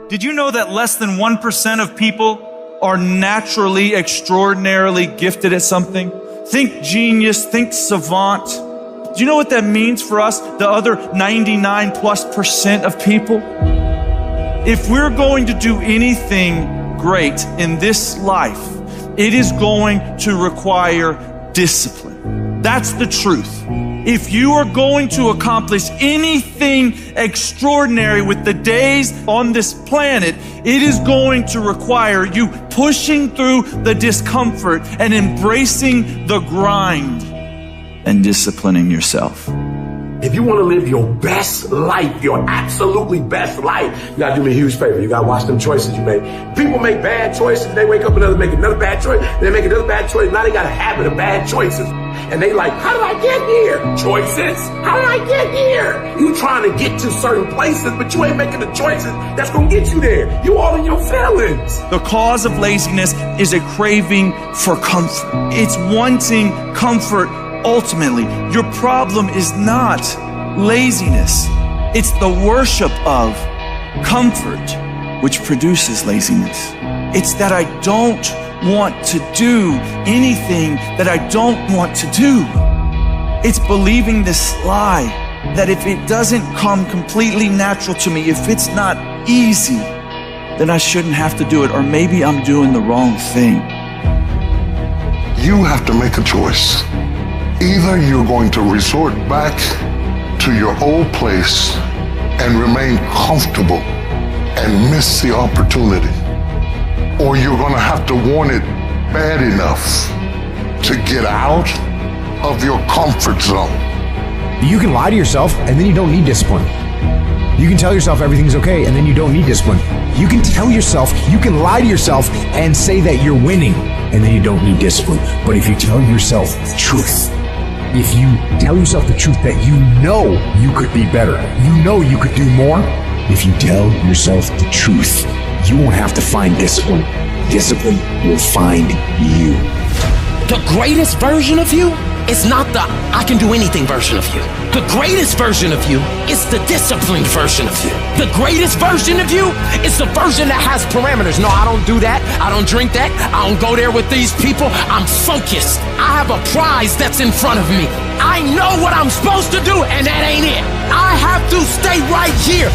Did you know that less than 1% of people are naturally, extraordinarily gifted at something? Think genius, think savant. Do you know what that means for us, the other 99+% of people? If we're going to do anything great in this life, it is going to require discipline. That's the truth. If you are going to accomplish anything extraordinary with the days on this planet, it is going to require you pushing through the discomfort and embracing the grind and disciplining yourself. If you want to live your best life, your absolutely best life, you got to do me a huge favor. You got to watch them choices you make. People make bad choices. They wake up and make another bad choice. They make another bad choice. Now they got a habit of bad choices. And they like, how did I get here? Choices. How did I get here? You trying to get to certain places, but you ain't making the choices that's going to get you there. You all in your feelings. The cause of laziness is a craving for comfort. It's wanting comfort. Ultimately, your problem is not laziness. It's the worship of comfort which produces laziness. It's that I don't want to do anything that I don't want to do. It's believing this lie that if it doesn't come completely natural to me, if it's not easy, then I shouldn't have to do it, or maybe I'm doing the wrong thing. You have to make a choice. Either you're going to resort back to your old place and remain comfortable and miss the opportunity, or you're going to have to want it bad enough to get out of your comfort zone. You can lie to yourself and then you don't need discipline. You can tell yourself everything's okay and then you don't need discipline. You can tell yourself, you can lie to yourself and say that you're winning and then you don't need discipline. But if you tell yourself the truth, if you tell yourself the truth that you know you could be better, you know you could do more, if you tell yourself the truth, you won't have to find discipline. Discipline will find you. The greatest version of you is not the I can do anything version of you. The greatest version of you is the disciplined version of you. The greatest version of you is the version that has parameters. No, I don't do that. I don't drink that. I don't go there with these people. I'm focused. I have a prize that's in front of me. I know what I'm supposed to do, and that ain't it. I have to stay right here.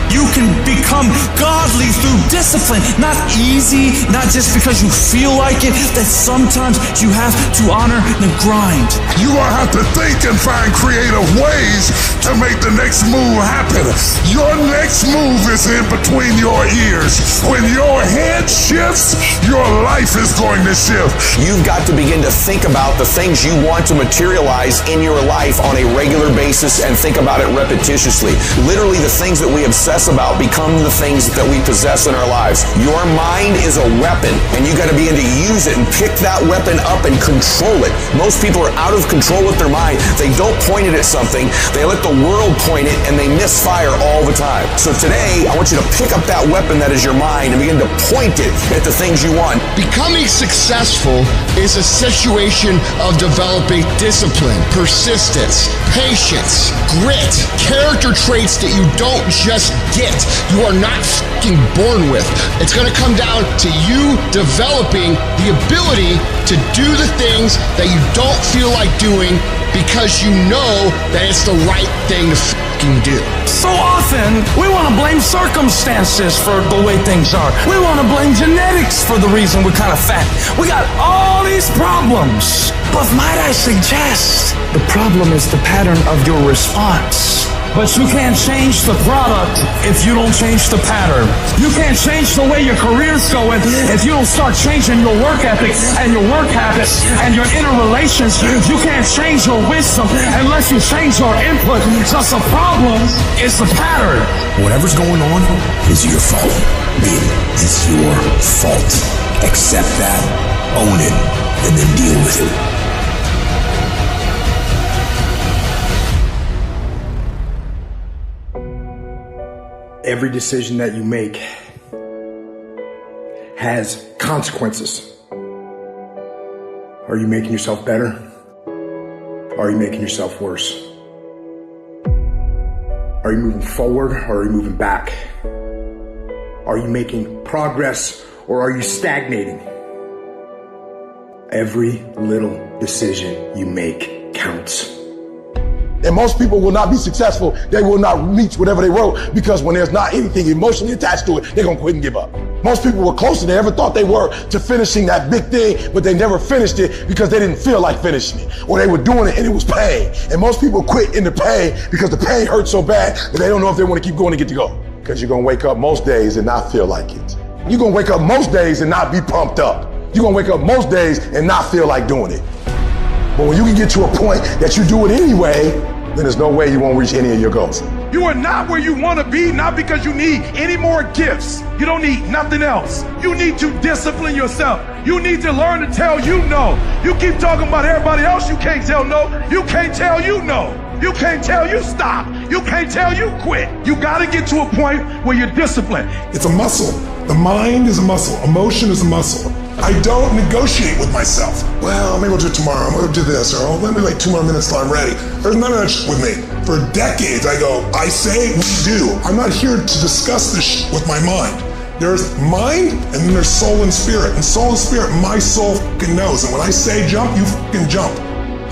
You can become godly through discipline, not easy, not just because you feel like it, that sometimes you have to honor the grind. You're going to have to think and find creative ways to make the next move happen. Your next move is in between your ears. When your head shifts, your life is going to shift. You've got to begin to think about the things you want to materialize in your life on a regular basis and think about it repetitiously. Literally, the things that we obsess about become the things that we possess in our lives. Your mind is a weapon, and you got to begin to use it and pick that weapon up and control it. Most people are out of control with their mind. They don't point it at something. They let the world point it, and they misfire all the time. So today, I want you to pick up that weapon that is your mind and begin to point it at the things you want. Becoming successful is a situation of developing discipline, persistence, patience, grit, character traits that you don't just get. You are not fucking born with. It's going to come down to you developing the ability to do the things that you don't feel like doing because you know that it's the right thing to fucking do. So often, we want to blame circumstances for the way things are. We want to blame genetics for the reason we're kind of fat. We got all these problems. But might I suggest, the problem is the pattern of your response. But you can't change the product if you don't change the pattern. You can't change the way your career's going if you don't start changing your work ethic and your work habits and your inner relations. You can't change your wisdom unless you change your input. Because the problem is the pattern. Whatever's going on is your fault. It's your fault. Accept that, own it, and then deal with it. Every decision that you make has consequences. Are you making yourself better? Or are you making yourself worse? Are you moving forward or are you moving back? Are you making progress or are you stagnating? Every little decision you make counts. And most people will not be successful. They will not reach whatever they wrote because when there's not anything emotionally attached to it, they're going to quit and give up. Most people were closer than they ever thought they were to finishing that big thing, but they never finished it because they didn't feel like finishing it, or they were doing it and it was pain. And most people quit in the pain because the pain hurts so bad that they don't know if they want to keep going to get to go. Because you're going to wake up most days and not feel like it. You're going to wake up most days and not be pumped up. You're going to wake up most days and not feel like doing it. But when you can get to a point that you do it anyway, then there's no way you won't reach any of your goals. You are not where you want to be, not because you need any more gifts. You don't need nothing else. You need to discipline yourself. You need to learn to tell you no. You keep talking about everybody else, you can't tell no. You can't tell you no. You can't tell you stop. You can't tell you quit. You got to get to a point where you're disciplined. It's a muscle. The mind is a muscle. Emotion is a muscle. I don't negotiate with myself. Well, maybe we'll do it tomorrow. I'm going to do this. Or let me like 2 more minutes till I'm ready. There's none of that shit with me. For decades, I go, I say, we do. I'm not here to discuss this shit with my mind. There's mind and then there's soul and spirit. And soul and spirit, my soul fucking knows. And when I say jump, you fucking jump.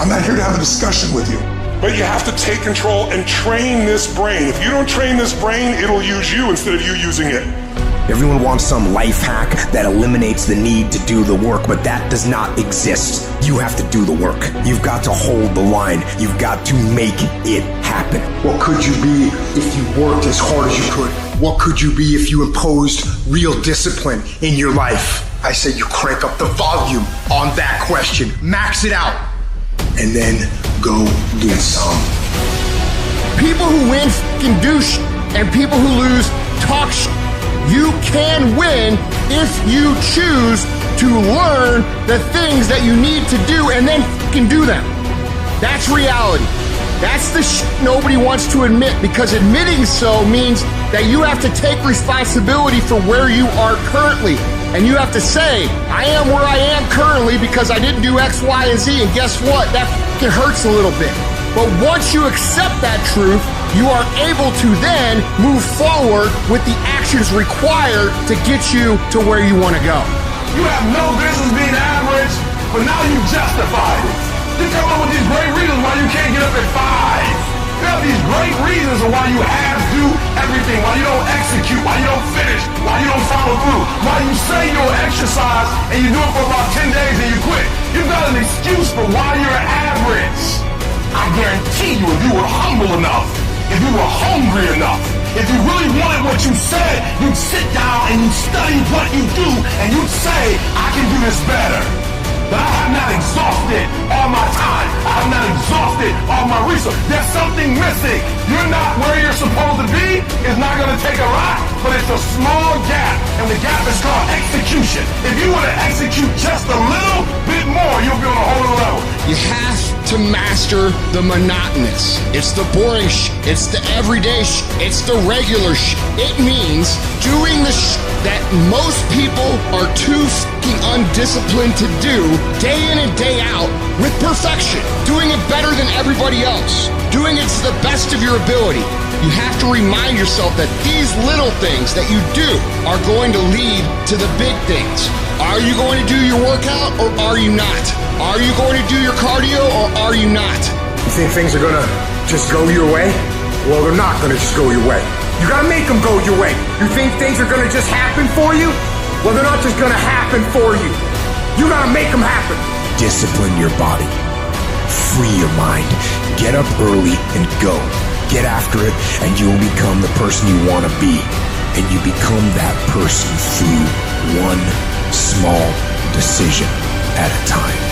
I'm not here to have a discussion with you. But you have to take control and train this brain. If you don't train this brain, it'll use you instead of you using it. Everyone wants some life hack that eliminates the need to do the work, but that does not exist. You have to do the work. You've got to hold the line. You've got to make it happen. What could you be if you worked as hard as you could? What could you be if you imposed real discipline in your life? I say you crank up the volume on that question. Max it out. And then go get some. People who win fucking do shit, and people who lose talk shit. You can win if you choose to learn the things that you need to do and then fucking do them. That's reality. That's the shit nobody wants to admit, because admitting so means that you have to take responsibility for where you are currently. And you have to say, I am where I am currently because I didn't do X, Y, and Z. And guess what? That fucking hurts a little bit. But once you accept that truth, you are able to then move forward with the actions required to get you to where you want to go. You have no business being average, but now you justify it. You come up with these great reasons why you can't get up at 5. You have these great reasons of why you have to do everything, why you don't execute, why you don't finish, why you don't follow through, why you say you'll exercise and you do it for about 10 days and you quit. You've got an excuse for why you're average. I guarantee you, if you were humble enough, if you were hungry enough, if you really wanted what you said, you'd sit down and you'd study what you do and you'd say, I can do this better. But I have not exhausted all my time. I have not exhausted all my resources. There's something missing. You're not where you're supposed to be. It's not going to take a lot, but it's a small gap. And the gap is called execution. If you want to execute just a little bit more, you'll be on a whole other level. You have to master the monotonous. It's the boring shit. It's the everyday shit. It's the regular shit. It means doing the shit that most people are too fucking undisciplined to do day in and day out with perfection. Doing it better than everybody else. Doing it to the best of your ability. You have to remind yourself that these little things that you do are going to lead to the big things. Are you going to do your workout or are you not? Are you going to do your cardio or are you not? You think things are gonna just go your way? Well, they're not gonna just go your way. You gotta make them go your way. You think things are gonna just happen for you? Well, they're not just gonna happen for you. You gotta make them happen. Discipline your body. Free your mind. Get up early and go. Get after it, and you'll become the person you want to be. And you become that person through one small decision at a time.